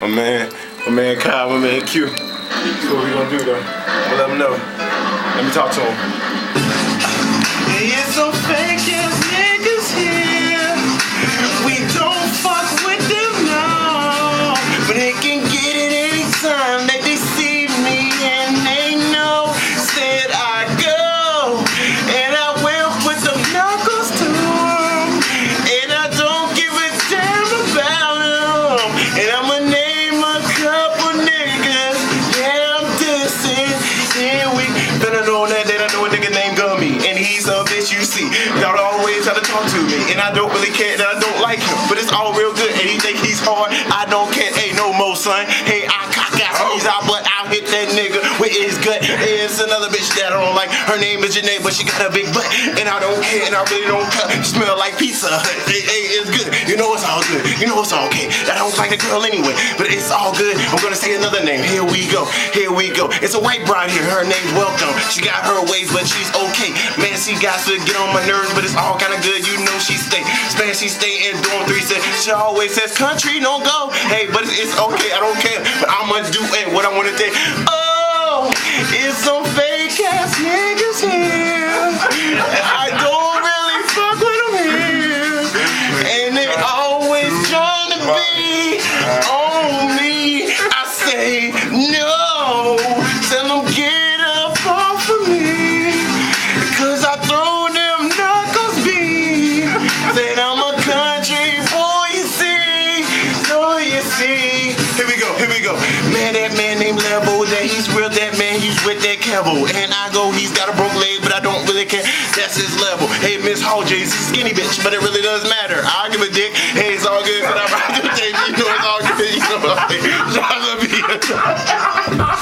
My man Kyle, my man Q. So what we gonna do though? We'll let him know. Let me talk to him. It's some fake ass niggas here. We don't fuck with them now, but they can get it anytime that they see me, and they know said I go, and I will put the knuckles to them, and I don't give a damn about them, and I'ma name a couple niggas. Yeah, I'm dissing. Yeah, we better know that they don't know a nigga named Gummy, and he's a bitch you see. Y'all always try to talk to me, and I don't really care that I don't like him, but it's all real good, and he think he's hard. I don't care, ain't no more son. Hey, I squeeze out, but I'll hit that nigga with his gut. It's another bitch that I don't like. Her name is Janae, but she got a big butt, and I don't care, and I really don't care. She smell like pizza. It's good. You know it's all good. You know it's all okay. I don't like the girl anyway, but it's all good. I'm gonna say another name. Here we go. Here we go. It's a white bride here. Her name's Welcome. She got her ways, but she's okay. Man, she got to get on my nerves, but it's all kind of good. You know she stay. Man, she stay in dorm 3. She always says, country, don't go. Hey, but it's okay. I don't care. But I'ma do what I wanna do. Oh, it's some fake ass niggas here. I don't really fuck with them here, and they always trying to be on me. I say no. Tell them get up off of me, cause I throw them knuckles beat. Said I'm a country boy, you see. So you see. Here we go, here we go. Man, that man named Level, that he's real, that man, he's with that Kevo. And I go, he's got a broke leg, but I don't really care. That's his level. Hey, Miss Hall J's a skinny bitch, but it really does matter. I'll give a dick. Hey, it's all good, but I ride the day. You know it's all good. You know what I'm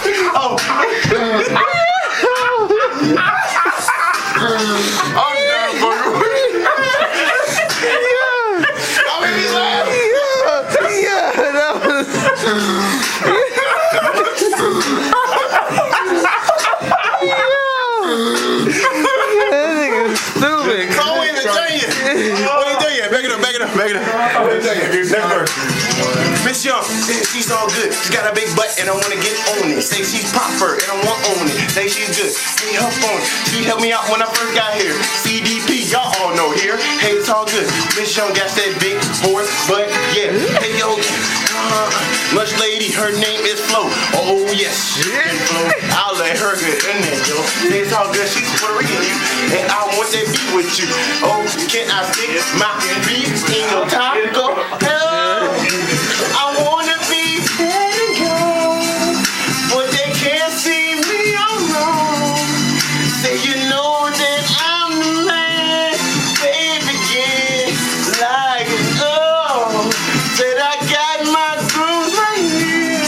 saying? Oh. I'm done for you. Back it up. Miss Young, she's all good. She got a big butt and I wanna get on it. Say she's proper and I want on it. Say she's good. Hey, her phone. She helped me out when I first got here. CDP, y'all all know here. Hey, it's all good. Miss Young got that big horse butt. Yeah. Hey, yo. Much lady, her name is Flo. Oh yes, Flo. I'll let her get in there, yo. Say it's all good. She's Puerto Rican, and I want that beef with you. Oh, can I stick my beef in your taco? I wanna be dead and gone, but they can't see me, I'm wrong. Say you know that I'm the man, baby, get like it. Oh, said I got my grooves right here,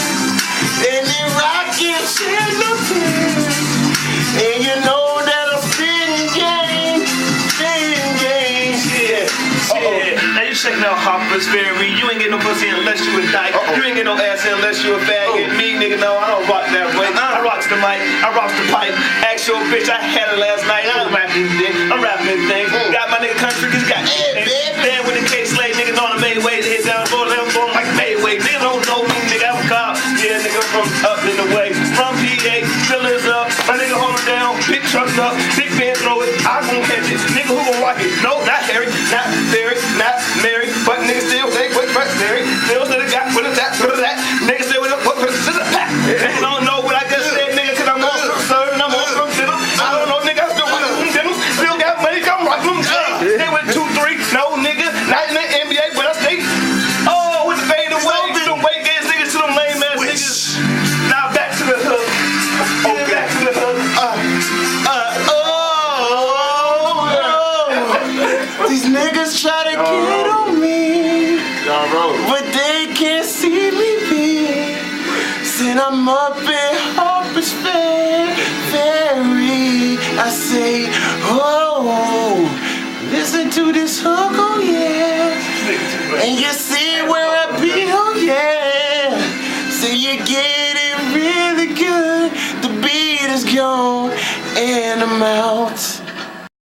and they rockin' shit no tears. And you know that I'm spittin' game, yeah. Shit. Now you checking out Harper's Ferry. You ain't get no pussy unless you a dyke. You ain't get no ass unless you a faggot. Me, nigga, no, I don't rock that way. I rocks the mic, I rocks the pipe. Ask your bitch, I had it last night. I'm rapping this, I'm rapping things. Got my nigga country, cause got then with the K-Slade, niggas on the Mayway, they hit down the road, I'm going like Mayway. Niggas don't know me, nigga, I'm a cop. Yeah, nigga, from up in the way. From PA, fillers up, my nigga hold it down, big trucks up, big man throw it, I gon' catch it. Nigga, who gon' rock it? No, not Harry, not Barry, not Mary, but niggas still, they wait, but Mary, still to the guy, what is that, niggas still with a, what is that, niggas don't know what I just said, nigga, cause I'm on from serve and I'm on from dinner. I don't know, nigga, I still want them dinners, still got money, come rock them, they went 2-3, no, nigga, not in the NBA, but I stay, oh, with the fade away, them white ass niggas to them lame ass niggas. Now back to the hook, okay. Back to the hook. These niggas try to get on me, but they can't see me be. Said I'm up in Harper's Ferry. I say, oh, listen to this hook, oh yeah. And you see where I be, oh yeah. So you get it really good. The beat is gone and I'm out.